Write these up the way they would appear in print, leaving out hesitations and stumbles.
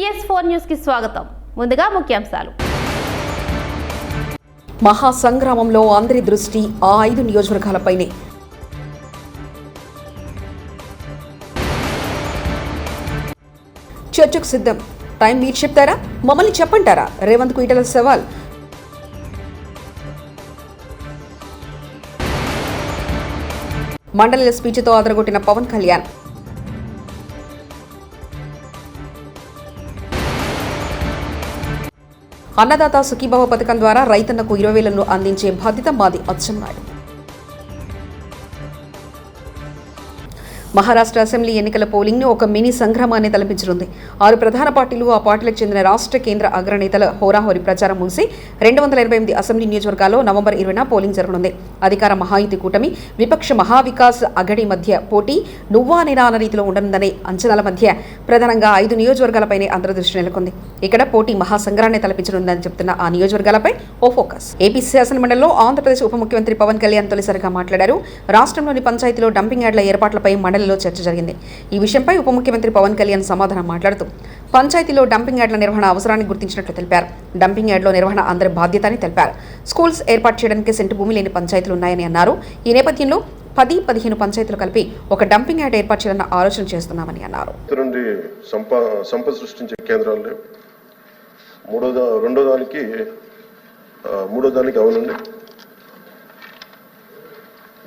PS4 news కి స్వాగతం. ముందుగా ముఖ్యాంశాలు. మహాసంగ్రామంలో అందరి దృష్టి ఆ 5 నియోజకవర్గాలపైనే. చర్చకు సిద్ధం. టైం మీరు చెప్తారా, మమ్మల్ని చెప్పంటారా? రేవంత్కు ఈటల సవాల్. మండలిల స్పీచ్తో అదరగొట్టిన పవన్ కళ్యాణ్. అన్నదాత సుఖీభవ పథకం ద్వారా రైతన్నకు 20,000 అందించే బాధ్యత మాది అచ్చెన్నాయుడు. మహారాష్ట్ర అసెంబ్లీ ఎన్నికల పోలింగ్ను ఒక మినీ సంగ్రామాన్ని తలపించనుంది. 6 ప్రధాన పార్టీలు, ఆ పార్టీలకు చెందిన రాష్ట్ర కేంద్ర అగ్రనేతల హోరాహోరీ ప్రచారం ముగిసి 288 అసెంబ్లీ నియోజకవర్గాల్లో నవంబర్ 20న పోలింగ్ జరగనుంది. అధికార మహాయుతి కూటమి, విపక్ష మహావికాస్ అఘడి మధ్య పోటీ నువ్వా నేనా అన్న రీతిలో ఉండనుందనే అంచనాల మధ్య ప్రధానంగా 5 నియోజకవర్గాలపైనే అంతర్దృష్టి నెలకొంది. ఇక్కడ పోటీ మహాసంగ్రాన్ని తలపించనుందని చెబుతున్న ఆ నియోజకవర్గాలపై ఓ ఫోకస్. ఏపీ శాసనమండలిలో ఆంధ్రప్రదేశ్ ఉప ముఖ్యమంత్రి పవన్ కళ్యాణ్ తొలిసారిగా మాట్లాడారు. రాష్ట్రంలోని పంచాయతీలో డంపింగ్ యార్డ్ల ఏర్పాట్లపై మండలిలో చర్చ జరిగింది. ఈ విషయంపై ఉప ముఖ్యమంత్రి పవన్ కళ్యాణ్ సమాధానం మాట్లాడుతూ పంచాయతీలో డంపింగ్ యార్డ్ల నిర్వహణ అవసరాన్ని గుర్తించినట్లు తెలిపారు. డంపింగ్ యార్డ్లో నిర్వహణ అందరి బాధ్యత అని తెలిపారు. స్కూల్స్ ఏర్పాటు చేయడానికి సెంటు భూమి లేని పంచాయతీలు ఉన్నాయని అన్నారు. ఈ నేపథ్యంలో 10-15 పంచాయతీలు కలిపి ఒక డంపింగ్ యార్డ్ ఏర్పాటు చేయాలన్న ఆలోచన చేస్తున్నామని అన్నారు. సంపద సృష్టించే కేంద్రాలు మూడో దానికి అవునండి.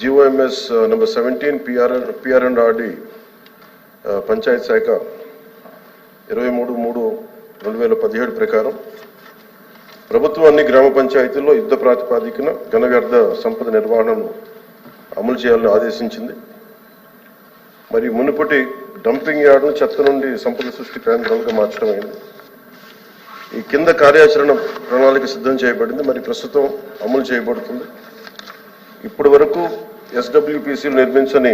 GOMS నెంబర్ 17 PR&RD పంచాయత్ శాఖ 23/3/2017 ప్రకారం ప్రభుత్వం అన్ని గ్రామ పంచాయతీల్లో యుద్ధ ప్రాతిపాదికన ఘన వ్యర్థ సంపద నిర్వహణను అమలు చేయాలని ఆదేశించింది. మరి మునుపటి డంపింగ్ యార్డును చెత్త నుండి సంపద సృష్టి కేంద్రాలుగా మార్చడం అయింది. ఈ కింద కార్యాచరణ ప్రణాళిక సిద్ధం చేయబడింది, మరి ప్రస్తుతం అమలు చేయబడుతుంది. ఇప్పటి వరకు SWPCలు నిర్మించని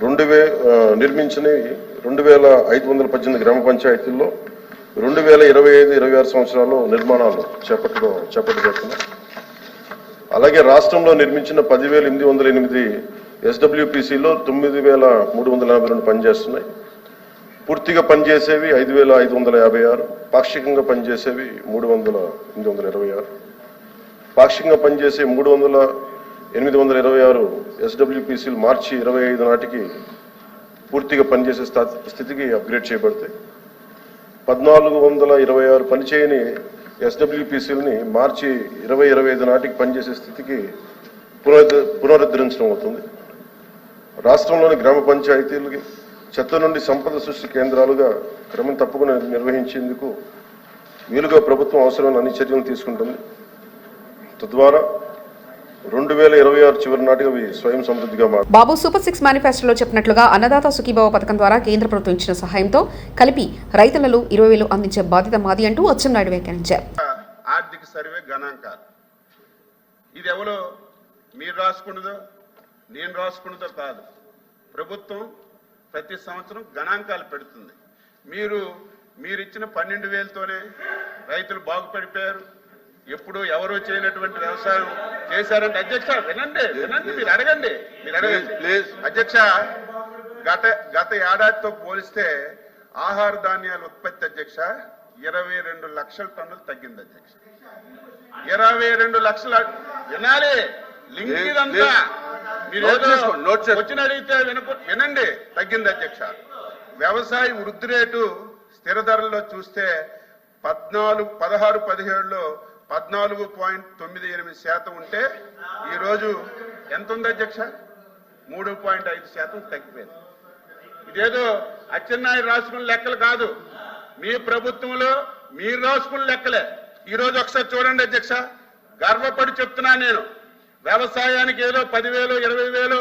2,518 గ్రామ పంచాయతీల్లో 2025-26 సంవత్సరాల్లో నిర్మాణాలు చేపట్టబడుతున్నాయి. అలాగే రాష్ట్రంలో నిర్మించిన 10,808 SWPCలో 9,342 పనిచేస్తున్నాయి. పూర్తిగా పనిచేసేవి 5,556, పాక్షికంగా పనిచేసేవి 3,826. పాక్షికంగా పనిచేసే 3,826 SWPCలు మార్చి 25 నాటికి పూర్తిగా పనిచేసే స్థితికి అప్గ్రేడ్ చేయబడతాయి. 1,426 పనిచేయని SWPCలని మార్చి 2025 నాటికి పనిచేసే స్థితికి పునరుద్ధరించడం అవుతుంది. రాష్ట్రంలోని గ్రామ పంచాయతీలకి చెత్త నుండి సంపద సృష్టి కేంద్రాలుగా క్రమం తప్పకుండా నిర్వహించేందుకు వీలుగా ప్రభుత్వం అవసరమైన అన్ని చర్యలు తీసుకుంటుంది. తద్వారా 2026 చివరి నాటికి అవి స్వయం సమృద్ధిగా మారు. బాబు సూపర్ 6 మేనిఫెస్టోలో చెప్పినట్లుగా అన్నదాత సుఖీభవ పథకం ద్వారా కేంద్ర ప్రభుత్వం ఇచ్చిన సహాయంతో కలిపి రైతులకు 20,000 అందించే బాధ్యత మాది అంటూ అచ్చెన్నాయుడు వ్యాఖ్యానించారు. ఆర్థిక సర్వే గణాంకాలు ఇది ఎవరో మీరు రాసుకున్నదో నేను రాసుకున్నదో కాదు, ప్రభుత్వం ప్రతి సంవత్సరం గణాంకాలు పెడుతుంది. మీరు ఇచ్చిన 12,000తోనే రైతులు బాగుపడిపోయారు. ఎప్పుడు ఎవరూ చేయనటువంటి వ్యవసాయం చేశారంటే అధ్యక్ష వినండి మీరు అడగండి ప్లీజ్ అధ్యక్ష. గత ఏడాదితో పోలిస్తే ఆహార ధాన్యాల ఉత్పత్తి అధ్యక్ష 22 లక్షల టన్నులు తగ్గింది అధ్యక్ష. 22 లక్షల వినాలి లింక్ ఇదంతా మీరు వచ్చిన అడిగితే వినండి తగ్గింది అధ్యక్ష. వ్యవసాయ వృద్ధి రేటు స్థిర ధరల్లో చూస్తే 16-17లో 14.98% ఉంటే ఈరోజు ఎంత ఉంది అధ్యక్ష? 3.5% తగ్గిపోయింది. ఇదేదో అచ్చెన్నాయుడు రాసుకున్న లెక్కలు కాదు, మీ ప్రభుత్వంలో మీరు రాసుకున్న లెక్కలే. ఈరోజు ఒకసారి చూడండి అధ్యక్ష, గర్వపడి చెప్తున్నా నేను. వ్యవసాయానికి ఏదో 10,000 20,000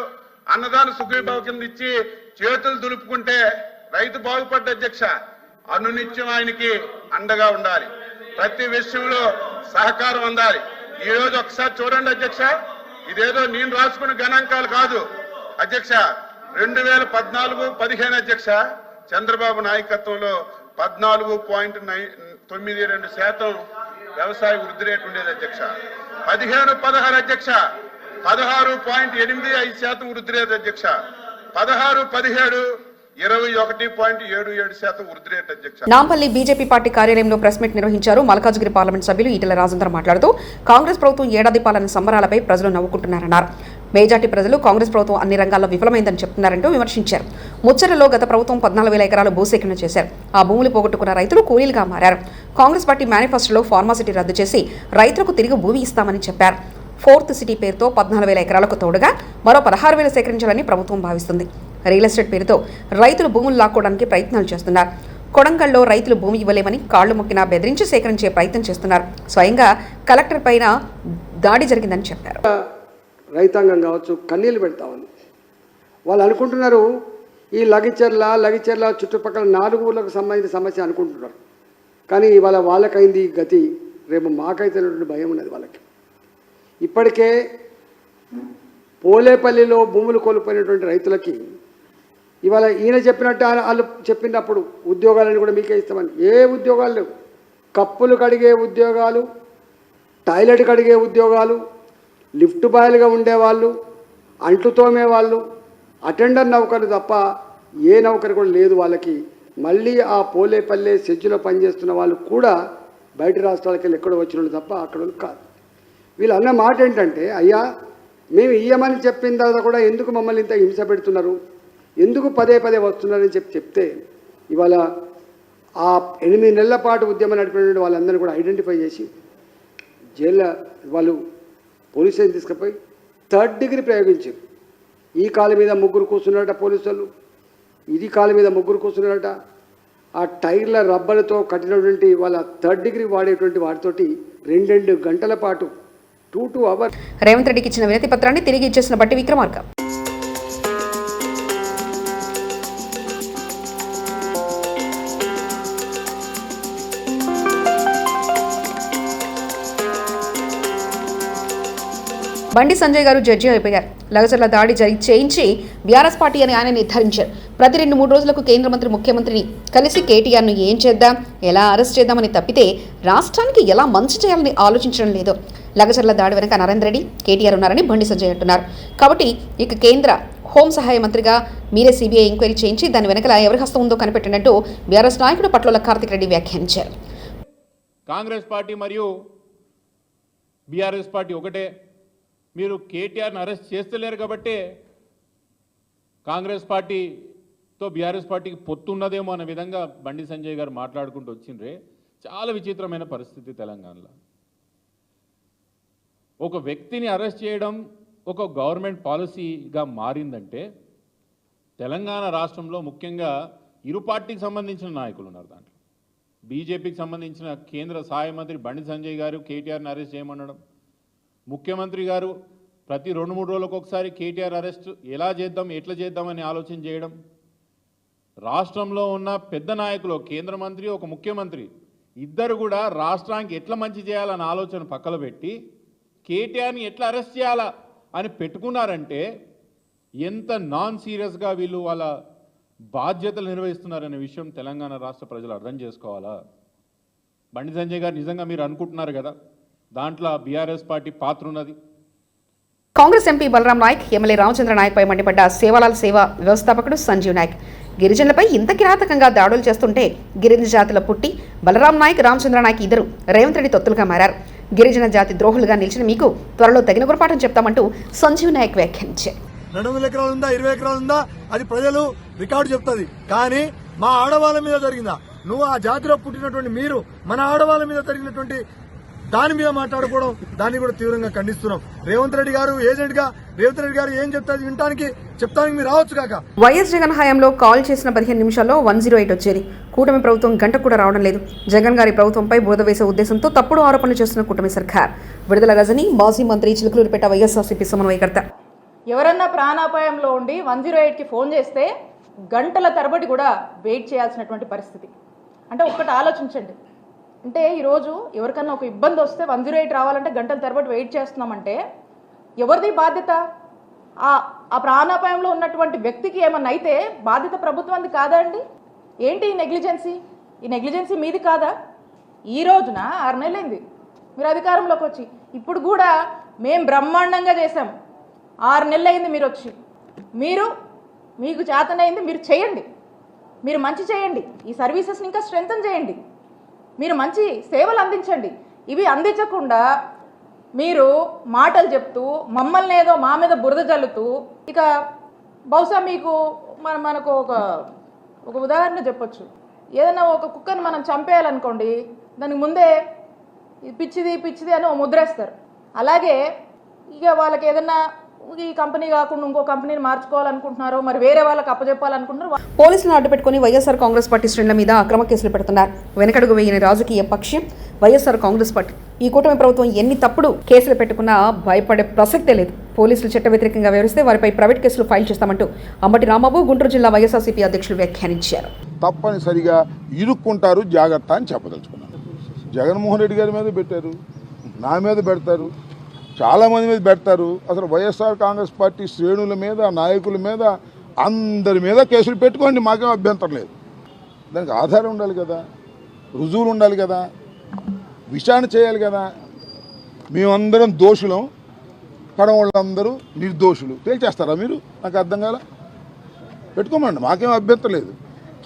అన్నదాన సుఖీభావ కింద ఇచ్చి చేతులు దులుపుకుంటే రైతు బాగుపడ్డ అధ్యక్ష. అనునిత్యం ఆయనకి అండగా ఉండాలి, ప్రతి విషయంలో సహకారం అందాలి. ఈ రోజు ఒకసారి చూడండి అధ్యక్ష, ఇదేదో నేను రాసుకున్న గణాంకాలు కాదు అధ్యక్ష. 2014-15 అధ్యక్ష చంద్రబాబు నాయకత్వంలో 14.92% వ్యవసాయ వృద్ధి రేటు ఉండేది అధ్యక్ష. 15-16 అధ్యక్ష 16.85% వృద్ధి రేటు అధ్యక్ష. 16-17 21.77% వృద్ధి రేట్ అధ్యక్ష. నాంపల్లి బీజేపీ పార్టీ కార్యాలయంలో ప్రెస్ మీట్ నిర్వహించారు. మల్కాజ్గిరి పార్లమెంట్ సభ్యులు ఈటెల రాజేందర్ మాట్లాడుతూ కాంగ్రెస్ ప్రభుత్వం ఏడాది పాలన సంబరాలపై ప్రజలు నవ్వుకుంటున్నారన్నారు. మేజార్టీ ప్రజలు కాంగ్రెస్ ప్రభుత్వం అన్ని రంగాల్లో విఫలమైందని చెప్తున్నారంటూ విమర్శించారు. ముచ్చటలో గత ప్రభుత్వం 14,000 ఎకరాలు భూసేకరణ చేశారు. ఆ భూములు పోగొట్టుకున్న రైతులు కూలీలుగా మారారు. కాంగ్రెస్ పార్టీ మేనిఫెస్టోలో ఫార్మాసిటీ రద్దు చేసి రైతులకు తిరిగి భూమి ఇస్తామని చెప్పారు. 4th సిటీ పేరుతో 14,000 ఎకరాలకు తోడుగా మరో 16,000 సేకరించాలని ప్రభుత్వం భావిస్తుంది. రియల్ ఎస్టేట్ పేరుతో రైతులు భూములు లాక్కోవడానికి ప్రయత్నాలు చేస్తున్నారు. కొడంగల్లో రైతులు భూమి ఇవ్వలేమని కాళ్లు మొక్కినా బెదిరించి సేకరించే ప్రయత్నం చేస్తున్నారు. స్వయంగా కలెక్టర్ పైన దాడి జరిగిందని చెప్పారు. రైతాంగం కావచ్చు కన్నీళ్ళు పెడతామని వాళ్ళు అనుకుంటున్నారు. ఈ లగిచెర్ల చుట్టుపక్కల 4 ఊర్లకు సంబంధించిన సమస్య అనుకుంటున్నారు. కానీ ఇవాళ వాళ్ళకైంది గతి, రేపు మాకైతే భయం ఉన్నది వాళ్ళకి. ఇప్పటికే పోలేపల్లిలో భూములు కోల్పోయినటువంటి రైతులకి ఇవాళ ఈయన చెప్పినట్టు వాళ్ళు చెప్పినప్పుడు ఉద్యోగాలను కూడా మీకే ఇస్తామని, ఏ ఉద్యోగాలు లేవు. కప్పులు కడిగే ఉద్యోగాలు, టాయిలెట్ కడిగే ఉద్యోగాలు, లిఫ్ట్ బాయ్లుగా ఉండేవాళ్ళు, అంట్లు తోమేవాళ్ళు, అటెండర్ నౌకరు తప్ప ఏ నౌకరు కూడా లేదు వాళ్ళకి. మళ్ళీ ఆ పోలేపల్లె సెజ్జులో పనిచేస్తున్న వాళ్ళు కూడా బయట రాష్ట్రాలకు వెళ్ళి ఎక్కడో వచ్చిన తప్ప అక్కడ కాదు. వీళ్ళు అన్న మాట ఏంటంటే, అయ్యా మేము ఇయ్యమని చెప్పిన తర్వాత కూడా ఎందుకు మమ్మల్ని ఇంత హింస పెడుతున్నారు, ఎందుకు పదే వస్తున్నారని చెప్తే ఇవాళ ఆ 8 నెలల పాటు ఉద్యమం నడిపినటువంటి వాళ్ళందరినీ కూడా ఐడెంటిఫై చేసి జైల్లో వాళ్ళు పోలీస్ స్టేషన్ తీసుకుపోయి 3rd డిగ్రీ ప్రయోగించారు. ఈ కాలు మీద 3 కూర్చున్నారట పోలీసు వాళ్ళు, ఇది కాలు మీద 3 కూర్చున్నారట. ఆ టైర్ల రబ్బలతో కట్టినటువంటి వాళ్ళ 3rd డిగ్రీ వాడేటువంటి వాటితోటి 2 గంటల పాటు 2 hours. రేవంత్ రెడ్డికి ఇచ్చిన వినతి పత్రాన్ని తిరిగి ఇచ్చేసిన బట్టి విక్రమార్క బండి సంజయ్ గారు జడ్జి అయిపోయారు. లగచర్ల దాడి చేయించి బీఆర్ఎస్ పార్టీ అని ఆయన నిర్ధారించారు. ప్రతి 2-3 రోజులకు కేంద్ర మంత్రి ముఖ్యమంత్రిని కలిసి కేటీఆర్ను ఏం చేద్దాం, ఎలా అరెస్ట్ చేద్దామని తప్పితే రాష్ట్రానికి ఎలా మంచి చేయాలని ఆలోచించడం లేదు. లగచర్ల దాడి వెనక నరేంద్ర రెడ్డి, కేటీఆర్ ఉన్నారని బండి సంజయ్ అంటున్నారు. కాబట్టి ఇక కేంద్ర హోం సహాయ మంత్రిగా మీరే సిబిఐ ఎంక్వైరీ చేయించి దాని వెనకల ఎవరి హస్తం ఉందో కనిపెట్టినట్టు బీఆర్ఎస్ నాయకుడు పట్ల కార్తిక్ రెడ్డి వ్యాఖ్యానించారు. కాంగ్రెస్ పార్టీ మరియు బీఆర్ఎస్ పార్టీ ఒకటే. మీరు కేటీఆర్ని అరెస్ట్ చేస్తలేరు కాబట్టి కాంగ్రెస్ పార్టీతో బీఆర్ఎస్ పార్టీకి పొత్తున్నదేమో అనే విధంగా బండి సంజయ్ గారు మాట్లాడుకుంటూ వచ్చిండ్రే. చాలా విచిత్రమైన పరిస్థితి తెలంగాణలో. ఒక వ్యక్తిని అరెస్ట్ చేయడం ఒక గవర్నమెంట్ పాలసీగా మారిందంటే తెలంగాణ రాష్ట్రంలో ముఖ్యంగా ఇరు పార్టీకి సంబంధించిన నాయకులు ఉన్నారు. దాంట్లో బీజేపీకి సంబంధించిన కేంద్ర సహాయ మంత్రి బండి సంజయ్ గారు కేటీఆర్ని అరెస్ట్ చేయమనడం, ముఖ్యమంత్రి గారు ప్రతి 2-3 రోజులకు ఒకసారి కేటీఆర్ అరెస్ట్ ఎలా చేద్దాం ఎట్లా చేద్దామని ఆలోచన చేయడం, రాష్ట్రంలో ఉన్న పెద్ద నాయకులు కేంద్ర మంత్రి ఒక ముఖ్యమంత్రి ఇద్దరు కూడా రాష్ట్రానికి ఎట్లా మంచి చేయాలన్న ఆలోచన పక్కన పెట్టి కేటీఆర్ని ఎట్లా అరెస్ట్ చేయాలా అని పెట్టుకున్నారంటే ఎంత నాన్ సీరియస్గా వీళ్ళు వాళ్ళ బాధ్యతలు నిర్వహిస్తున్నారనే విషయం తెలంగాణ రాష్ట్ర ప్రజలు అర్థం చేసుకోవాలా. బండి సంజయ్ గారు నిజంగా మీరు అనుకుంటున్నారు కదా దాంట్లో బీఆర్ఎస్ పార్టీ పాత్ర ఉన్నది. కాంగ్రెస్ ఎంపీ బలరాం నాయక్, ఎమ్మెల్యే రామచంద్ర నాయక్ పై మండిపడ్డ సేవాలాల్ సేవ వ్యవస్థాపకుడు సంజీవ్ నాయక్ గిరిజనులపై ఇంత కిరాతకంగా దాడులు చేస్తుంటే గిరిజన జాతిలో పుట్టి బలరాం నాయక్, రామచంద్ర నాయక్ ఇద్దరు రేవంత్ రెడ్డి తొత్తులుగా మారారు. గిరిజన జాతి ద్రోహులుగా నిలిచిన మీకు త్వరలో తగిన గురపాఠం చెప్తామంటూ సంజీవ్ నాయక్ వ్యాఖ్యానించారు. 200 ఎకరాలు ఉందా 20 ఎకరాలు ఉందా అది ప్రజలు రికార్డు చెప్తుంది. కానీ మా ఆడవాళ్ళ మీద జరిగిందా, నువ్వు ఆ జాతిలో పుట్టినటువంటి మీరు మన ఆడవాళ్ళ మీద జరిగినటువంటి దాని మీద మాట్లాడుకోవడం, దాన్ని కూడా తీవ్రంగా ఖండిస్తున్నాం. రేవంత్ రెడ్డి గారు ఏజెంట్ గా రేవంత్ రెడ్డి గారు ఏం చెప్తారు వినటానికి మీరు రావచ్చు కాక. వైఎస్ జగన్ హయాంలో కాల్ చేసిన 15 నిమిషాల్లో 108 వచ్చేది. కూటమి ప్రభుత్వం గంట కూడా రావడం లేదు. జగన్ గారి ప్రభుత్వంపై బురద వేసే ఉద్దేశంతో తప్పుడు ఆరోపణలు చేస్తున్న కూటమి సర్కార్. విడుదల రజని, మాజీ మంత్రి చిలుకలూరిపేట వైఎస్ఆర్సీపీ సమన్వయకర్త. ఎవరన్నా ప్రాణాపాయంలో ఉండి 108కి ఫోన్ చేస్తే గంటల తరబడి కూడా వెయిట్ చేయాల్సినటువంటి పరిస్థితి. అంటే ఒక్కటి ఆలోచించండి. అంటే ఈరోజు ఎవరికన్నా ఒక ఇబ్బంది వస్తే 108 రావాలంటే గంటల తరబడి వెయిట్ చేస్తున్నామంటే ఎవరిది బాధ్యత? ఆ ప్రాణాపాయంలో ఉన్నటువంటి వ్యక్తికి ఏమన్నా అయితే బాధ్యత ప్రభుత్వానికి కాదా అండి? ఏంటి ఈ నెగ్లిజెన్సీ? ఈ నెగ్లిజెన్సీ మీది కాదా? ఈ రోజున 6 నెలలైంది మీరు అధికారంలోకి వచ్చి. ఇప్పుడు కూడా మేము బ్రహ్మాండంగా చేశాం. 6 నెలలైంది మీరు వచ్చి. మీకు చేతనైంది మీరు చేయండి. మీరు మంచి చేయండి, ఈ సర్వీసెస్ని ఇంకా స్ట్రెంగ్తన్ చేయండి, మీరు మంచి సేవలు అందించండి. ఇవి అందించకుండా మీరు మాటలు చెప్తూ మమ్మల్ని ఏదో మా మీద బురద జల్లుతూ, ఇక బహుశా మీకు మనకు ఒక ఉదాహరణ చెప్పొచ్చు. ఏదైనా ఒక కుక్కని మనం చంపేయాలనుకోండి, దానికి ముందే పిచ్చిది అని ముద్రేస్తారు. అలాగే ఇక వాళ్ళకి ఏదన్నా ఈ కంపెనీ కాకుండా ఇంకో కంపెనీని మార్చుకోవాలనుకుంటున్నారో, మరి వేరే వాళ్ళకి అప్పచెప్పాలనుకుంటున్నారు. పోలీసులను అడ్డుపెట్టుకుని వైఎస్ఆర్ కాంగ్రెస్ పార్టీ శ్రేణుల మీద అక్రమ కేసులు పెడుతున్నారు. వెనకడుగు వేయని రాజకీయ పక్షం వైఎస్ఆర్ కాంగ్రెస్ పార్టీ. ఈ కూటమి ప్రభుత్వం ఎన్ని తప్పుడు కేసులు పెట్టుకున్నా భయపడే ప్రసక్తే లేదు. పోలీసులు చట్ట వ్యతిరేకంగా వ్యవహరిస్తే వారిపై ప్రైవేట్ కేసులు ఫైల్ చేస్తామంటూ అంబటి రాంబాబు గుంటూరు జిల్లా వైఎస్ఆర్సీపీ అధ్యక్షులు వ్యాఖ్యానించారు. తప్పనిసరిగా ఇరుక్కుంటారు, జాగ్రత్త అని చెప్పదలుచుకున్నాను. జగన్మోహన్ రెడ్డి గారి మీద పెట్టారు, నా మీద పెడతారు, చాలామంది మీద పెడతారు. అసలు వైఎస్ఆర్ కాంగ్రెస్ పార్టీ శ్రేణుల మీద, నాయకుల మీద, అందరి మీద కేసులు పెట్టుకోండి, మాకేం అభ్యంతరం లేదు. దానికి ఆధారం ఉండాలి కదా, రుజువులు ఉండాలి కదా, విచారణ చేయాలి కదా. మేమందరం దోషులం, కడవాళ్ళందరూ నిర్దోషులు తేల్చేస్తారా మీరు? నాకు అర్థం కాల. పెట్టుకోమండి, మాకేం అభ్యంతరం లేదు.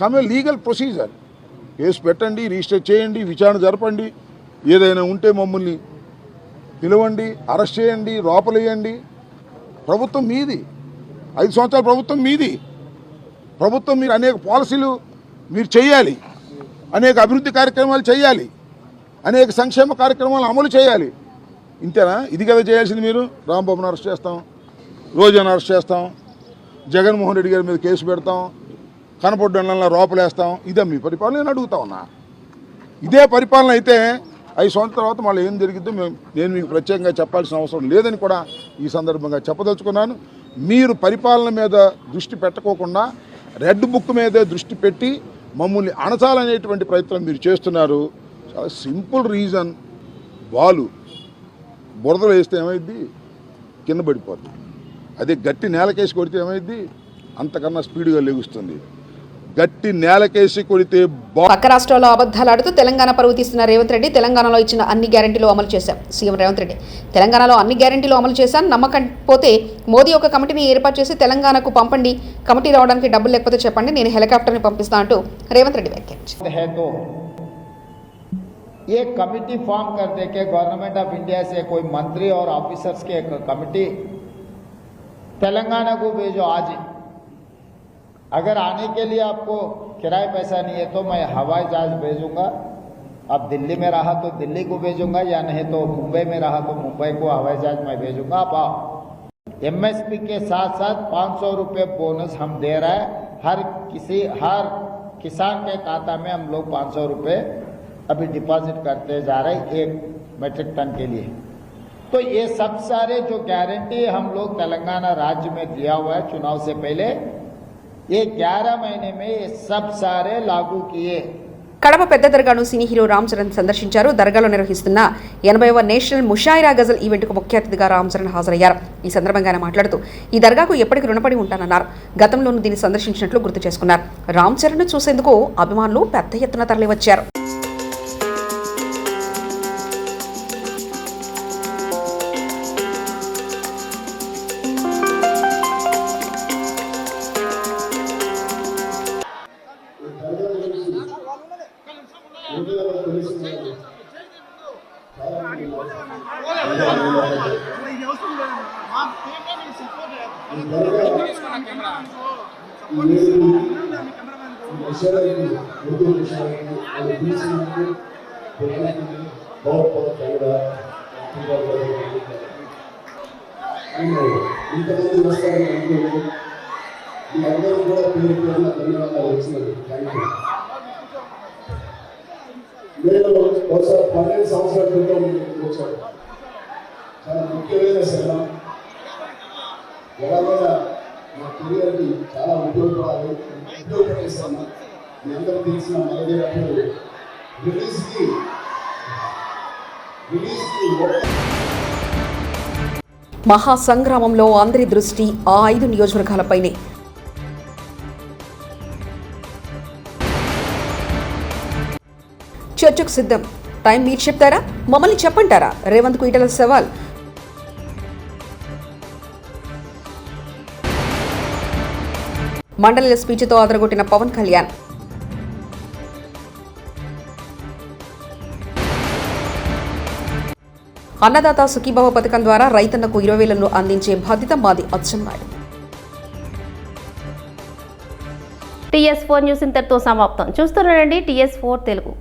కానీ లీగల్ ప్రొసీజర్, కేసు పెట్టండి, రిజిస్టర్ చేయండి, విచారణ జరపండి, ఏదైనా ఉంటే మమ్మల్ని పిలవండి, అరెస్ట్ చేయండి, లోపలేయండి. ప్రభుత్వం మీది, 5 సంవత్సరాల ప్రభుత్వం మీది. ప్రభుత్వం మీరు అనేక పాలసీలు మీరు చేయాలి, అనేక అభివృద్ధి కార్యక్రమాలు చేయాలి, అనేక సంక్షేమ కార్యక్రమాలు అమలు చేయాలి. ఇంతేనా? ఇది కదా చేయాల్సింది మీరు. రాంబాబుని అరెస్ట్ చేస్తాం, రోజాను అరెస్ట్ చేస్తాం, జగన్మోహన్ రెడ్డి గారి మీద కేసు పెడతాం, కనపడ్డంలో లోపలేస్తాం. ఇదే మీ పరిపాలన? నేను అడుగుతా ఉన్నా. ఇదే పరిపాలన అయితే 5 సంవత్సరాల తర్వాత మళ్ళీ ఏం జరిగిద్దో నేను మీకు ప్రత్యేకంగా చెప్పాల్సిన అవసరం లేదని కూడా ఈ సందర్భంగా చెప్పదలుచుకున్నాను. మీరు పరిపాలన మీద దృష్టి పెట్టకోకుండా రెడ్ బుక్ మీదే దృష్టి పెట్టి మమ్మల్ని అణచాలనేటువంటి ప్రయత్నం మీరు చేస్తున్నారు. చాలా సింపుల్ రీజన్, బాలు బురదలు వేస్తే ఏమైద్ది? కింద పడిపోద్ది. అదే గట్టి నేలకేసి కొడితే ఏమైద్ది? అంతకన్నా స్పీడ్గా లెగుస్తుంది. గట్టి నేలకేసి కొడితే పక్క రాష్ట్రాల్లో అబద్ధాలాడుతూ తెలంగాణ పరువు తీస్తున్న రేవంత్ రెడ్డి తెలంగాణలో ఇచ్చిన అన్ని గ్యారెంటీలు అమలు చేశాం. సీఎం రేవంత్ రెడ్డి తెలంగాణలో అన్ని గ్యారెంటీలు అమలు చేశాను, నమ్మకం పోతే మోదీ ఒక కమిటీని ఏర్పాటు చేసి తెలంగాణకు పంపండి, కమిటీ రావడానికి డబ్బులు లేకపోతే చెప్పండి, నేను హెలికాప్టర్ని పంపిస్తా అంటూ రేవంత్ రెడ్డి వ్యాఖ్యానించారు. ये कमिटी फॉर्म कर दे के गवर्नमेंट ऑफ इंडिया से कोई मंत्री और ऑफिसर्स के एक कमिटी तेलंगाना को भेजो आज ही. अगर आने के लिए आपको किराए पैसा नहीं है तो मैं हवाई जहाज भेजूंगा. अब दिल्ली में रहा तो दिल्ली को भेजूंगा, या नहीं तो मुंबई में रहा तो मुंबई को हवाई जहाज मैं भेजूंगा. आप आओ. एमएसपी के साथ साथ 500 रुपये बोनस हम दे रहा है. हर किसान के खाता में हम लोग 500 रुपये अभी डिपॉजिट करते जा रहे 1 मेट्रिक टन के लिए. तो ये सब सारे जो गारंटी हम लोग तेलंगाना राज्य में दिया हुआ है चुनाव से पहले, ये 11 महीने में ये सब सारे लागू किए. కడప పెద్ద దర్గాను సినీ హీరో రామ్ చరణ్ సందర్శించారు. దర్గాలో నిర్వహిస్తున్న 80వ నేషనల్ ముషాయిరా గజల్ ఈవెంట్కు ముఖ్య అతిథిగా రామ్ చరణ్ హాజరయ్యారు. ఈ సందర్భంగా ఆయన మాట్లాడుతూ ఈ దర్గాకు ఎప్పటికీ రుణపడి ఉంటానన్నారు. గతంలోనూ దీన్ని సందర్శించినట్లు గుర్తు చేసుకున్నారు. రామ్ చరణ్ చూసేందుకు అభిమానులు పెద్ద ఎత్తున తరలివచ్చారు. నేను ఒకసారి 12 సంవత్సరాల క్రితం వచ్చాను. చాలా ముఖ్యమైన సినిమా, ఎలాగైనా మా కెరియర్కి చాలా ఉపయోగపడే సినిమా. మీ అందరూ తెలిసిన మరదేవుడు రిలీజ్కి మహాసంగ్రామంలో అందరి దృష్టి ఆ 5 నియోజకవర్గాలపైనే. చర్చకు సిద్ధం. టైం మీరు చెప్తారా, మమ్మల్ని చెప్పంటారా? రేవంత్కు ఈటల సవాల్. మండలిల స్పీచ్తో అదరగొట్టిన పవన్ కళ్యాణ్. అన్నదాత సుఖీభవ పథకం ద్వారా రైతన్నకు 20,000 అందించే బాధ్యత మాది అచ్చెన్నాయుడు. TS4 న్యూస్ ఇంతటితో సమాప్తం. చూస్తుండండి TS4 తెలుగు.